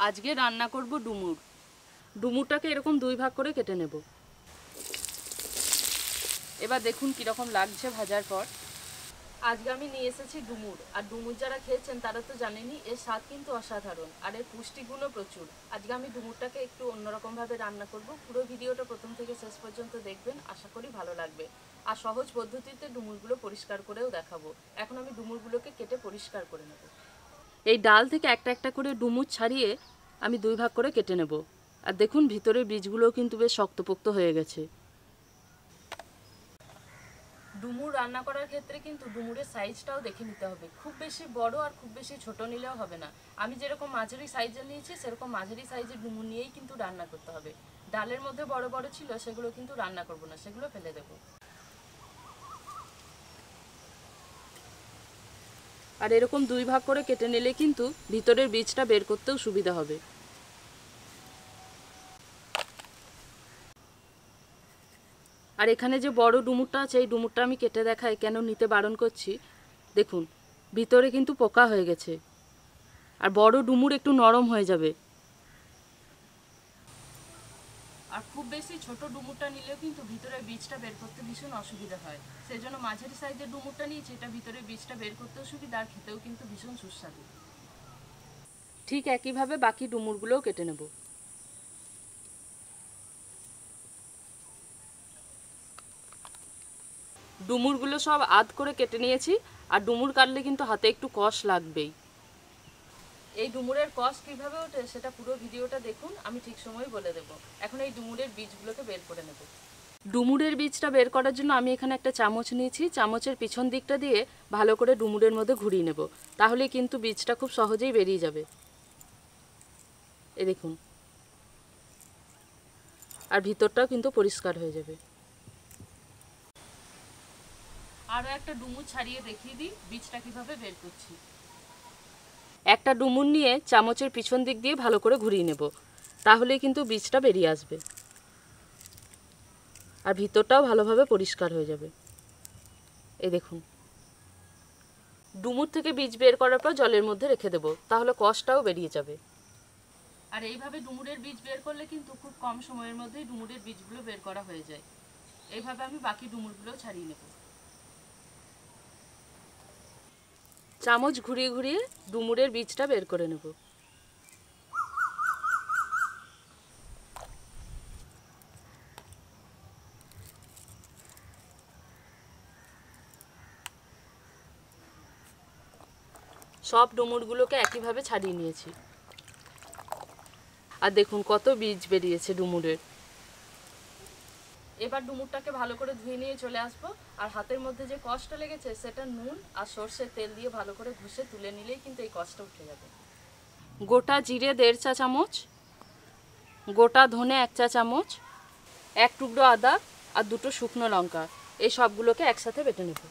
আজকে রান্না করব ডুমুর। ডুমুরটাকে এরকম দুই ভাগ করে কেটে নেব। এবার দেখুন কীরকম লাগছে ভাজার পর। আজকে আমি নিয়ে এসেছি ডুমুর, আর ডুমুর যারা খেয়েছেন তারা তো জানেনই এর স্বাদ কিন্তু অসাধারণ আর এর পুষ্টিগুণও প্রচুর। আজকে আমি ডুমুরটাকে একটু অন্যরকমভাবে রান্না করব। পুরো ভিডিওটা প্রথম থেকে শেষ পর্যন্ত দেখবেন, আশা করি ভালো লাগবে। আর সহজ পদ্ধতিতে ডুমুরগুলো পরিষ্কার করেও দেখাবো। এখন আমি ডুমুরগুলোকে কেটে পরিষ্কার করে নেব। এই ডাল থেকে একটা একটা করে ডুমুর ছাড়িয়ে আমি দুই ভাগ করে কেটে নেব। আর দেখুন ভিতরের বীজগুলোও কিন্তু বেশ শক্তপোক্ত হয়ে গেছে। ডুমুর রান্না করার ক্ষেত্রে কিন্তু ডুমুরের সাইজটাও দেখে নিতে হবে। খুব বেশি বড় আর খুব বেশি ছোট নিলেও হবে না। আমি যেরকম মাঝারি সাইজের নিয়েছি সেরকম মাঝারি সাইজের ডুমুর নিয়েই কিন্তু রান্না করতে হবে। ডালের মধ্যে বড় বড় ছিল সেগুলো কিন্তু রান্না করব না, সেগুলো ফেলে দেব। আর এরকম দুই ভাগ করে কেটে নিলে কিন্তু ভিতরের বীজটা বের করতেও সুবিধা হবে। আর এখানে যে বড় ডুমুরটা আছে এই ডুমুরটা আমি কেটে দেখাই কেন নিতে বারণ করছি। দেখুন ভিতরে কিন্তু পোকা হয়ে গেছে, আর বড় ডুমুর একটু নরম হয়ে যাবে। আর খুব বেশি ছোট ডুমুরটা নিলেও কিন্তু ভিতরের বীজটা বের করতে ভীষণ অসুবিধা হয়। সেই জন্য মাঝারি সাইজের ডুমুরটা নিয়েছি, এটা ভিতরের বীজটা বের করতেও সুবিধা আর খেতেও কিন্তু ভীষণ সুস্বাদু। ঠিক একইভাবে বাকি ডুমুরগুলোও কেটে নেব। ডুমুরগুলো সব আধ করে কেটে নিয়েছি। আর ডুমুর কাটলে কিন্তু হাতে একটু কষ লাগবেই। এই ডুমুরের কষ কীভাবে ওঠে সেটা পুরো ভিডিওটা দেখুন, আমি ঠিক সময় বলে দেব। এখন এই ডুমুরের বীজগুলোকে বের করে নেব। ডুমুরের বীজটা বের করার জন্য আমি এখানে একটা চামচ নিয়েছি। চামচের পিছন দিকটা দিয়ে ভালো করে ডুমুরের মধ্যে ঘুরিয়ে নেব, তাহলে কিন্তু বীজটা খুব সহজেই বেরিয়ে যাবে। এই দেখুন, আর ভিতরটাও কিন্তু পরিষ্কার হয়ে যাবে। আরও একটা ডুমুর ছাড়িয়ে দেখিয়ে দিই বীজটা কিভাবে বের করছি। একটা ডুমুর নিয়ে চামচের পিছন দিক দিয়ে ভালো করে ঘুরিয়ে নেব, তাহলেই কিন্তু বীজটা বেরিয়ে আসবে আর ভিতরটাও ভালোভাবে পরিষ্কার হয়ে যাবে। এই দেখুন, ডুমুর থেকে বীজ বের করার পর জলের মধ্যে রেখে দেব, তাহলে কষটাও বেরিয়ে যাবে। আর এইভাবে ডুমুরের বীজ বের করলে কিন্তু খুব কম সময়ের মধ্যেই ডুমুরের বীজগুলো বের করা হয়ে যায়। এইভাবে আমি বাকি ডুমুরগুলো ছাড়িয়ে নেব। চামচ ঘুরিয়ে ঘুরিয়ে ডুমুরের বীজটা বের করে নেব। সব ডুমুরগুলোকে একইভাবে ছাড়িয়ে নিয়েছি। আর দেখুন কত বীজ বেরিয়েছে ডুমুরের। এবার ডুমুরটাকে ভালো করে ধুয়ে নিয়ে চলে আসবো। আর হাতের মধ্যে যে কষটা লেগেছে সেটা নুন আর সর্ষের তেল দিয়ে ভালো করে ঘষে তুলে নিলেই কিন্তু এই কষটা উঠে যাবে। গোটা জিরে 1.5 চা চামচ, গোটা ধনে 1 চা চামচ, 1 টুকরো আদা আর 2টো শুকনো লঙ্কা, এই সবগুলোকে একসাথে বেটে নেব।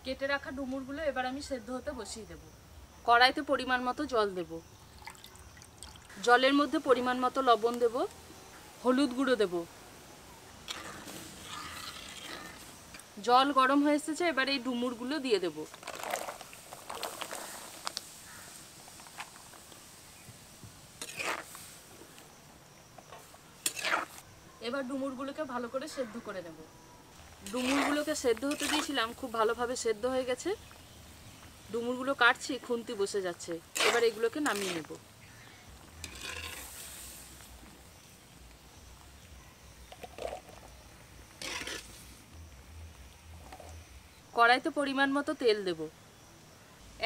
কেটে রাখা ডুমুরগুলো এবার আমি সেদ্ধ হতে বসিয়ে দেব। কড়াইতে পরিমাণ মতো জল দেব। জলের মধ্যে পরিমাণ মতো লবণ দেব, হলুদ গুঁড়ো দেব। জল গরম হয়ে এসেছে, এবার এই ডুমুরগুলো দিয়ে দেব। এবার ডুমুরগুলোকে ভালো করে সেদ্ধ করে নেব। ডুমুরগুলোকে সেদ্ধ হতে দিয়েছিলাম, খুব ভালোভাবে সেদ্ধ হয়ে গেছে। ডুমুরগুলো কাটছি, খুন্তি বসে যাচ্ছে। এবার এগুলোকে নামিয়ে নেব। কড়াইতে পরিমাণ মতো তেল দেব।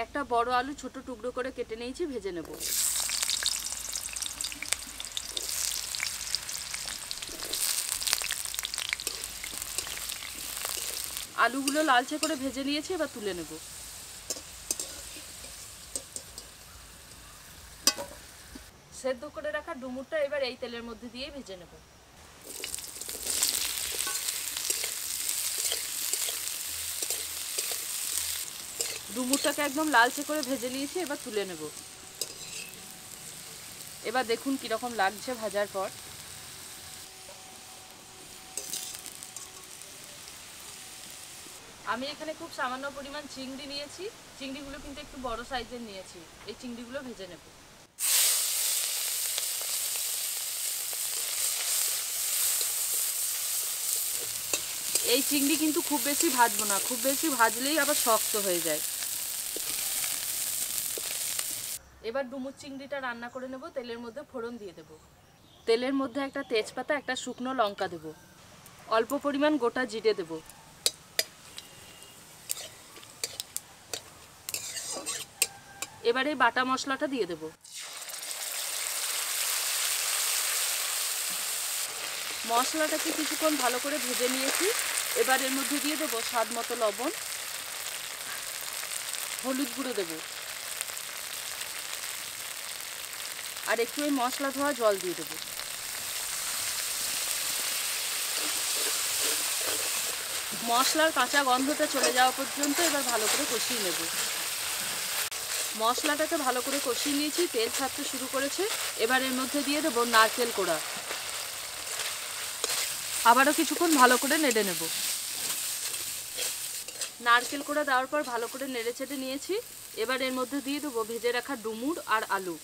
একটা বড় আলু ছোট টুকরো করে কেটে নিয়েছি, ভেজে নেব। আলুগুলো লালচে করে ভেজে নিয়েছি, এবার তুলে নেব। সেদ্ধ করে রাখা ডুমুরটা এবার এই তেলের মধ্যে দিয়ে ভেজে নেব। ডুমুরটাকে একদম লালচে করে ভেজে নিয়েছি, এবার তুলে নেব। এবার দেখুন কীরকম লাগছে ভাজার পর। আমি এখানে খুব সামান্য পরিমাণ চিংড়ি নিয়েছি। চিংড়িগুলো কিন্তু একটু বড় সাইজের নিয়েছি। এই চিংড়িগুলো ভেজে নেব। এই চিংড়ি কিন্তু খুব বেশি ভাজবো না, খুব বেশি ভাজলেই আবার শক্ত হয়ে যায়। এবার ডুমুর চিংড়িটা রান্না করে নেব। তেলের মধ্যে ফোড়ন দিয়ে দেব। তেলের মধ্যে একটা তেজপাতা, একটা শুকনো লঙ্কা দেব, অল্প পরিমাণ গোটা জিরে দেব। এবার এই বাটা মশলাটা দিয়ে দেব। মশলাটাকে কিছুক্ষণ ভালো করে ভেজে নিয়েছি। এবার এর মধ্যে দিয়ে দেবো স্বাদ মতো লবণ, হলুদ গুঁড়ো দেব, আর একটু এই মশলা ধোয়া জল দিয়ে দেবো। মশলার কাঁচা গন্ধটা চলে যাওয়া পর্যন্ত এবার ভালো করে কষিয়ে নেব। মশলাটাকে ভালো করে কষিয়ে নিয়েছি, তেল ছাড়তে শুরু করেছে। এবার এর মধ্যে দিয়ে দেবো নারকেল কোড়া। আবারও কিছুক্ষণ ভালো করে নেড়ে নেব। নারকেল কোড়া দেওয়ার পর ভালো করে নেড়ে চেড়ে নিয়েছি। এবার এর মধ্যে দিয়ে দেবো ভেজে রাখা ডুমুর আর আলু।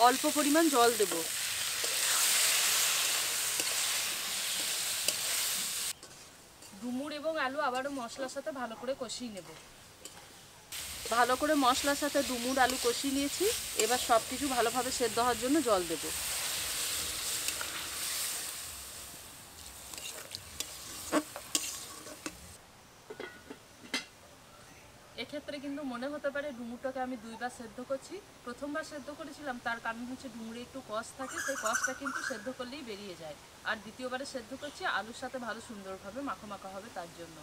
অল্প পরিমাণ জল দেব। ডুমুর এবং আলু আবারও মশলার সাথে ভালো করে কষিয়ে নেব। ভালো করে মশলার সাথে ডুমুর আলু কষিয়ে নিয়েছি। এবার সব কিছু ভালোভাবে সেদ্ধ হওয়ার জন্য জল দেব। এক্ষেত্রে কিন্তু মনে হতে পারে ডুমুরটাকে আমি দুইবার সেদ্ধ করছি। প্রথমবার সেদ্ধ করেছিলাম, তার কারণ হচ্ছে ডুমুরে একটু কষ থাকে, সেই কষটা কিন্তু সেদ্ধ করলেই বেরিয়ে যায়। আর দ্বিতীয়বারে সেদ্ধ করছি আলুর সাথে ভালো সুন্দরভাবে মাখা মাখা হবে তার জন্য।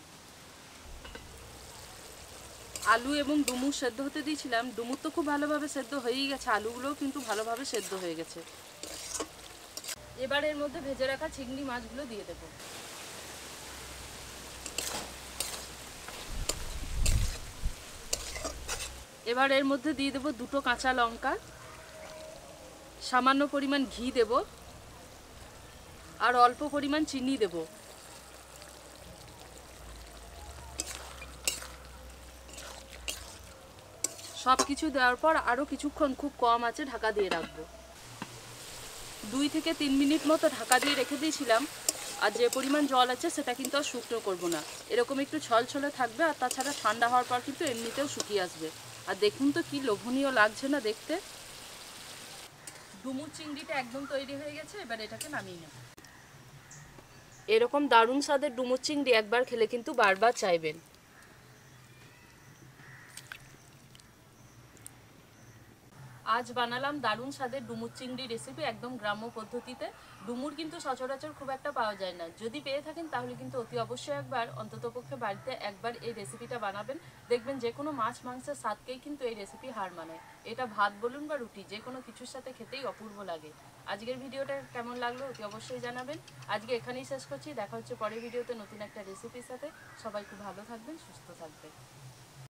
আলু এবং ডুমুর সেদ্ধ হতে দিয়েছিলাম। ডুমুর তো খুব ভালোভাবে সেদ্ধ হয়েই গেছে, আলুগুলোও কিন্তু ভালোভাবে সেদ্ধ হয়ে গেছে। এবার এর মধ্যে ভেজে রাখা চিংড়ি মাছগুলো দিয়ে দেব। এবার এর মধ্যে দিয়ে দেব দুটো কাঁচা লঙ্কা, সামান্য পরিমাণ ঘি দেব, আর অল্প পরিমাণ চিনি দেব। সব কিছু দেওয়ার পর আরও কিছুক্ষণ খুব কম আঁচে ঢাকা দিয়ে রাখবো। 2 থেকে 3 মিনিট মতো ঢাকা দিয়ে রেখে দিয়েছিলাম। আর যে পরিমাণ জল আছে সেটা কিন্তু আর শুকনো করব না, এরকম একটু ছলছলে থাকবে। আর তাছাড়া ঠান্ডা হওয়ার পর কিন্তু এমনিতেও শুকিয়ে আসবে। আর দেখুন তো কি লোভনীয় লাগছে না দেখতে। ডুমুর চিংড়িটা একদম তৈরি হয়ে গেছে। এবার এটাকে নামিয়ে নেব। এরকম দারুণ স্বাদের ডুমুর চিংড়ি একবার খেলে কিন্তু বারবার চাইবেন। আজ বানালাম দারুণ স্বাদের ডুমুর চিংড়ি রেসিপি, একদম গ্রাম্য পদ্ধতিতে। ডুমুর কিন্তু সচরাচর খুব একটা পাওয়া যায় না। যদি পেয়ে থাকেন তাহলে কিন্তু অতি অবশ্যই একবার অন্ততপক্ষে বাড়িতে একবার এই রেসিপিটা বানাবেন। দেখবেন যে কোনো মাছ মাংসের স্বাদকেই কিন্তু এই রেসিপি হার মানায়। এটা ভাত বলুন বা রুটি, যে কোনো কিছুর সাথে খেতেই অপূর্ব লাগে। আজকের ভিডিওটা কেমন লাগলো অতি অবশ্যই জানাবেন। আজকে এখানেই শেষ করছি। দেখা হচ্ছে পরের ভিডিওতে নতুন একটা রেসিপির সাথে। সবাই খুব ভালো থাকবেন, সুস্থ থাকবেন।